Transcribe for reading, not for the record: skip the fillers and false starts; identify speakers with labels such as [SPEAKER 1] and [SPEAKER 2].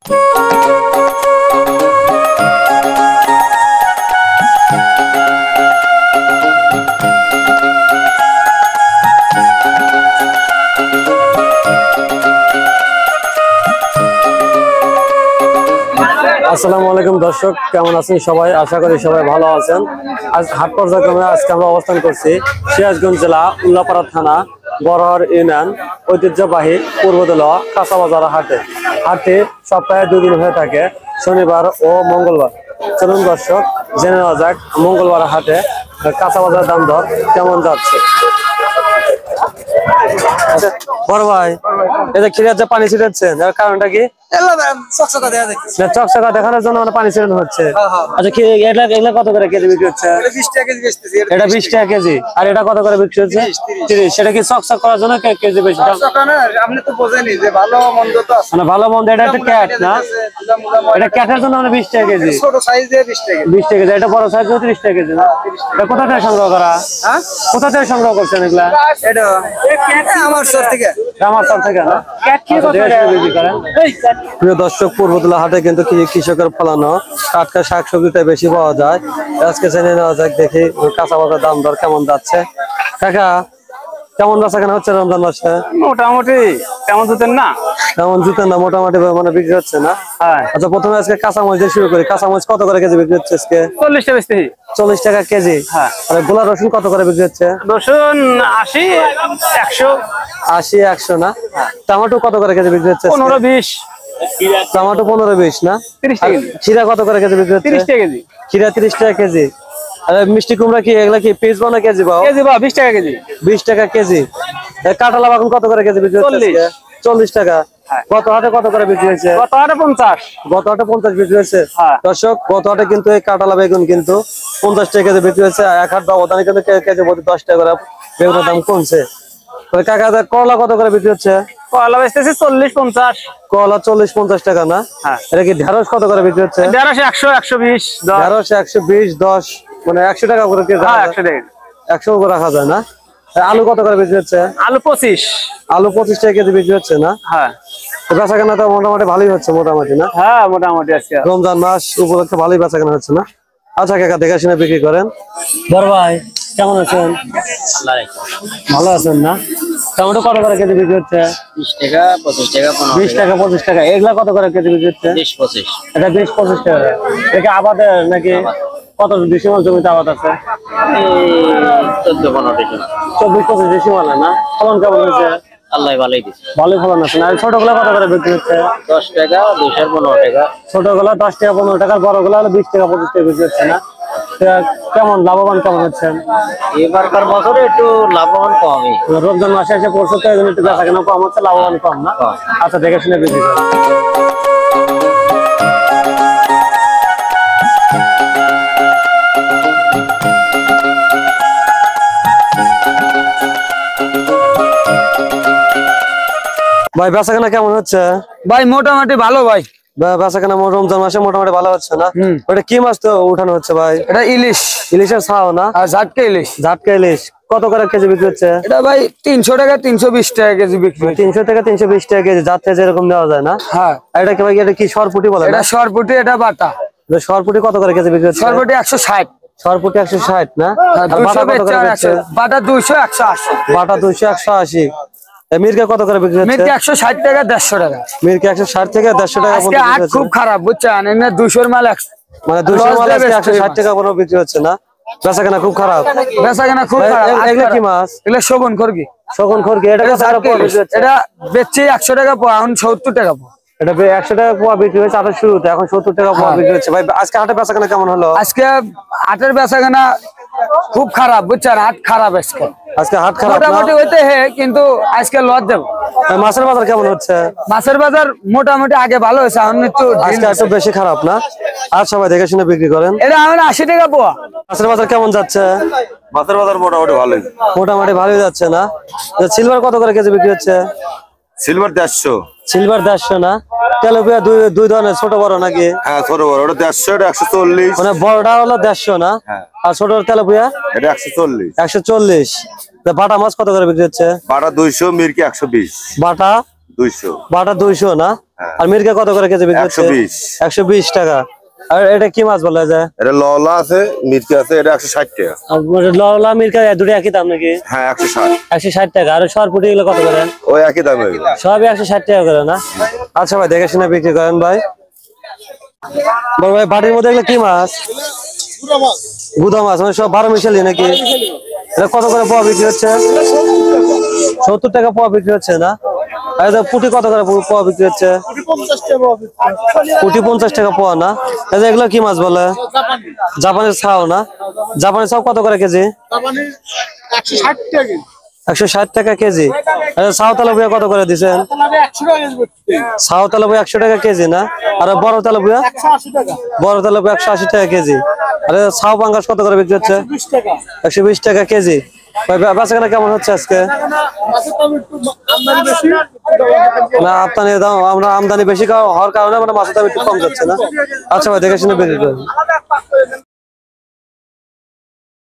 [SPEAKER 1] আসসালামু আলাইকুম দর্শক, কেমন আছেন সবাই? আশা করি সবাই ভালো আছেন। আজ হাট পর্যায়ক্রমে আজকে আমরা অবস্থান করছি সিরাজগঞ্জ জেলা উল্লাপাড়া থানা বড়হার ইউনিয়ন ঐতিহ্যবাহী পূর্বদলা কাঁচা বাজার হাটে। হাটটি সপ্তাহে 2 দিন হয়ে থাকে, শনিবার ও মঙ্গলবার। চলুন দর্শক জেনে নেওয়া যাক মঙ্গলবার হাটে কাঁচা বাজার দাম দর কেমন যাচ্ছে। বড় ভাই, এটা খিরার যে পানি ছিটাচ্ছেন এর কারণটা কি? চকচকা দেখানোর জন্য পানি ছিটানো হচ্ছে। আচ্ছা, এগুলা কত করে কেজি বিক্রি হচ্ছে? এটা 20 টাকা কেজি। আর এটা কত করে বিক্রি হচ্ছে? 30। সেটা কি চকচক করার জন্য কেজি বেশি?
[SPEAKER 2] আপনি তো বোঝেনি যে ভালো মন্দ তো আছে,
[SPEAKER 1] মানে ভালো মন্দ। এটা একটা ক্যাট না, এটা ক্যাটের জন্য 20 টাকা কেজি।
[SPEAKER 2] ছোট সাইজ দিয়ে 20 টাকা।
[SPEAKER 1] 20 টাকা কেজি। এটা বড় সাইজ 30 টাকা কেজি না? এটা কোথা থেকে সংগ্রহ করা?
[SPEAKER 2] হ্যাঁ,
[SPEAKER 1] কোথা থেকে সংগ্রহ করছেন এগুলা?
[SPEAKER 2] এটা আমার সর থেকে।
[SPEAKER 1] আমার সর থেকে না? বিক্রি করেন। প্রিয় দর্শক, পূর্বদলা হাটে কিন্তু কৃষকের ফলানো টাটকা শাকসবজিটা বেশি পাওয়া যায়। আজকে জেনে নেওয়া যাক, দেখি কাঁচা বাজার দাম দর কেমন যাচ্ছে। কাকা, কেমন বেচা কেনা হচ্ছে রমজান মাসে?
[SPEAKER 2] মোটামুটি তেমন জুতেন না,
[SPEAKER 1] তেমন জুতেন না, মোটামুটি মানে বিক্রি হচ্ছে না। আচ্ছা, প্রথমে আজকে কাঁচামরিচ দিয়ে শুরু করি। কাঁচামরিচ কত করে কেজি বিক্রি হচ্ছে আজকে?
[SPEAKER 2] 40 টাকা বেচতেছি।
[SPEAKER 1] 40 টাকা কেজি। আর গোলা রসুন কত করে বিক্রি হচ্ছে?
[SPEAKER 2] রসুন 80, 100।
[SPEAKER 1] 80, 100 না? টমেটো কত করে কেজি বিক্রি হচ্ছে?
[SPEAKER 2] 15, 20।
[SPEAKER 1] টমেটো 15, 20 না?
[SPEAKER 2] 30 টাকা।
[SPEAKER 1] খিরা কত করে কেজি বিক্রি হচ্ছে?
[SPEAKER 2] 30 টাকা কেজি।
[SPEAKER 1] খিরা 30 টাকা কেজি। আর মিষ্টি কুমড়া কি এগুলা কি পিস বানা কেজি পাও?
[SPEAKER 2] কেজি বা 20 টাকা কেজি।
[SPEAKER 1] 20 টাকা কেজি। কাঁঠাল বাগান কত করে কেজি বিক্রি হচ্ছে? 40 টাকা। গত হাটে কত করে বিক্রি হয়েছে?
[SPEAKER 2] গত হাটে 50।
[SPEAKER 1] গত হাটে 50 বিক্রি হয়েছে। দর্শক, গত হাটে কিন্তু এই কাঁঠাল বেগুন কিন্তু 50 টাকা কেজি বিক্রি হয়েছে। এক হাট ব্যবধানে কিন্তু কেজি প্রতি 10 টাকা করে বেগুনের দাম কমছে। কাকা, করলা কত করে বিক্রি হচ্ছে?
[SPEAKER 2] কলা বেচতেছি 40, 50।
[SPEAKER 1] করলা 40, 50 টাকা না? এটা কি ঢেঁড়স কত করে বিক্রি হচ্ছে?
[SPEAKER 2] ঢেঁড়স 100, 120।
[SPEAKER 1] ঢেঁড়স 120, 10 মানে 100 টাকা করে কেজি।
[SPEAKER 2] 100 টাকা।
[SPEAKER 1] 100 করে রাখা যায় না? আলু কত করে বিক্রি হচ্ছে?
[SPEAKER 2] আলু 25।
[SPEAKER 1] আলু 25 টাকা কেজি বিক্রি হচ্ছে না? বেচা কেনা তো মোটামুটি ভালোই হচ্ছে, মোটামুটি না?
[SPEAKER 2] হ্যাঁ, মোটামুটি আজকে
[SPEAKER 1] রমজান মাস উপলক্ষে ভালোই বেচা কেনা হচ্ছে না? আচ্ছা কাকা, দেখে শুনে বিক্রি করেন। বড় ভাই, কেমন আছেন? ভালো আছেন না? টমেটো কত করে কেজি বিক্রি হচ্ছে?
[SPEAKER 3] 20 টাকা, 25 টাকা,
[SPEAKER 1] 20 টাকা, 25 টাকা। এগুলা কত করে কেজি বিক্রি হচ্ছে?
[SPEAKER 3] 20, 25।
[SPEAKER 1] এটা 20, 25 টাকা। এটা আবাদের নাকি? কত ডিসিমাল জমিতে আবাদ আছে?
[SPEAKER 3] 14, 15 টাকা।
[SPEAKER 1] 24, 25 ডিসিমাল না? ফলন কেমন হয়েছে?
[SPEAKER 3] আল্লাহ ভালোই দিচ্ছে।
[SPEAKER 1] ভালোই ফলন আছে না? ছোটগুলা কত করে বিক্রি হচ্ছে?
[SPEAKER 3] 10 টাকা, 200, 15 টাকা।
[SPEAKER 1] ছোটগুলা 10 টাকা, 15 টাকা। বড়গুলা হলো 20 টাকা, 25 টাকা বিক্রি হচ্ছে না? কেমন লাভবান কেমন হচ্ছেন?
[SPEAKER 3] এবারকার বছরে একটু লাভবান কমই।
[SPEAKER 1] রমজান মাসে এসে পড়ছে তো, এই জন্য একটু বেচা কেনা কম হচ্ছে, লাভবান কম না? আচ্ছা, দেখে শুনে বিক্রি করেন। ভাই, বেচা কেনা কেমন হচ্ছে?
[SPEAKER 2] ভাই মোটামুটি ভালো ভাই।
[SPEAKER 1] বেচা কেনা রমজান মাসে মোটামুটি ভালো হচ্ছে না? ওটা কি মাছ তো উঠানো হচ্ছে ভাই?
[SPEAKER 2] এটা ইলিশ।
[SPEAKER 1] ইলিশের ছাও না?
[SPEAKER 2] আর ঝাটকা ইলিশ।
[SPEAKER 1] ঝাটকা ইলিশ কত করে কেজি বিক্রি হচ্ছে?
[SPEAKER 2] এটা ভাই 300 টাকা, 320 টাকা কেজি বিক্রি।
[SPEAKER 1] 300 টাকা, 320 টাকা কেজি। যাতে যেরকম নেওয়া যায় না?
[SPEAKER 2] হ্যাঁ।
[SPEAKER 1] এটা কি ভাই, এটা কি সরপুটি বলে?
[SPEAKER 2] এটা সরপুটি, এটা বাটা।
[SPEAKER 1] সরপুটি কত করে কেজি বিক্রি হচ্ছে?
[SPEAKER 2] সরপুটি 160।
[SPEAKER 1] সরপুটি 160 না?
[SPEAKER 2] বাটা 200, 180।
[SPEAKER 1] বাটা 200, 180। মির্কা কত করে বিক্রি হচ্ছে?
[SPEAKER 2] মির্কা 160 টাকা, 150 টাকা।
[SPEAKER 1] মির্কা 160 থেকে 150 টাকা।
[SPEAKER 2] আজকে হাট খুব খারাপ বুঝছেন, এমনি 200 মাল
[SPEAKER 1] মানে 200 মাল আজকে 160 টাকা কোনো বিক্রি হচ্ছে না? বেচা কেনা খুব খারাপ।
[SPEAKER 2] বেচা কেনা খুব খারাপ।
[SPEAKER 1] এগুলা কি মাছ?
[SPEAKER 2] এগুলা শোভন খরগি।
[SPEAKER 1] শোভন খরগি। এটা কত করে বিক্রি হচ্ছে?
[SPEAKER 2] এটা বেচছি 100 টাকা পোয়া, এখন 70 টাকা পোয়া।
[SPEAKER 1] এটা 100 টাকা পোয়া বিক্রি হয়েছে আটের শুরুতে, এখন 70 টাকা পোয়া বিক্রি হচ্ছে। ভাই, আজকে হাটে বেচা কেনা কেমন হলো?
[SPEAKER 2] আজকে হাটের বেচা কেনা খুব খারাপ বুঝছেন, হাট খারাপ আজকে।
[SPEAKER 1] আজকে হাট খারাপ
[SPEAKER 2] মোটামুটি হইতে কিন্তু আজকে লস দেব।
[SPEAKER 1] মাছের বাজার কেমন হচ্ছে?
[SPEAKER 2] মাছের বাজার মোটামুটি আগে ভালো হয়েছে, এখন একটু
[SPEAKER 1] আজকে একটু বেশি খারাপ না? আর সবাই দেখে শুনে বিক্রি করেন।
[SPEAKER 2] এটা এখন 80 টাকা পোয়া।
[SPEAKER 1] মাছের বাজার কেমন যাচ্ছে?
[SPEAKER 4] মাছের বাজার মোটামুটি ভালোই।
[SPEAKER 1] মোটামুটি ভালোই যাচ্ছে না? সিলভার কত করে কেজি বিক্রি হচ্ছে?
[SPEAKER 4] সিলভার 150।
[SPEAKER 1] সিলভার 150 না? তেলাপিয়া দুই ধরনের, ছোট বড় নাকি?
[SPEAKER 4] হ্যাঁ, ছোট বড়। ওটা 150, এটা 140।
[SPEAKER 1] মানে বড়টা হলো 150 না? আর ছোট তেলাপিয়া
[SPEAKER 4] এটা 140।
[SPEAKER 1] 140। বাটা মাছ কত করে বিক্রি হচ্ছে?
[SPEAKER 4] বাটা 200, মির্কি 120।
[SPEAKER 1] বাটা
[SPEAKER 4] 200।
[SPEAKER 1] বাটা 200 না? আর মির্কা কত করে কেজি বিক্রি হচ্ছে?
[SPEAKER 4] 120
[SPEAKER 1] 120 টাকা। আর এটা কি মাছ বলা যায়?
[SPEAKER 4] এটা লওলা আছে, মির্কি আছে, এটা 160 টাকা।
[SPEAKER 1] আর লওলা মির্কা দুটো একই দাম নাকি?
[SPEAKER 4] হ্যাঁ 160।
[SPEAKER 1] 160 টাকা। আর সরপুটি এগুলো কত করে?
[SPEAKER 4] ওই একই দাম হইবে।
[SPEAKER 1] সবই 160 টাকা করে না? আচ্ছা ভাই, দেখে শুনে বিক্রি করেন ভাই। বড় ভাই, বাড়ির মধ্যে এগুলো কি মাছ? গুদা মাছ, মানে সব 12 মিশালি নাকি? এটা কত করে পোয়া বিক্রি হচ্ছে? 70 টাকা পোয়া বিক্রি হচ্ছে না? আর এটা পুঁটি কত করে পোয়া বিক্রি হচ্ছে? পুঁটি 50 টাকা পোয়া না? এটা এগুলো কি মাছ বলে? জাপানের ছাও না? জাপানের ছাও কত করে কেজি? 160 টাকা কেজি। ছাও তেলাপিয়া কত করে দিচ্ছেন? ছাও তেলাপিয়া 100 টাকা কেজি না? আর বড় তেলাপিয়া? বড় তেলাপিয়া 180 টাকা কেজি। আর ছাও পাঙ্গাস কত করে বিক্রি হচ্ছে? 120 টাকা কেজি। বেচাকেনা কেমন হচ্ছে আজকে? না, আমরা আমদানি বেশি হওয়ার কারণে মানে মাছের দাম একটু কম যাচ্ছে না? আচ্ছা ভাই, দেখে শুনে বিক্রি করুন।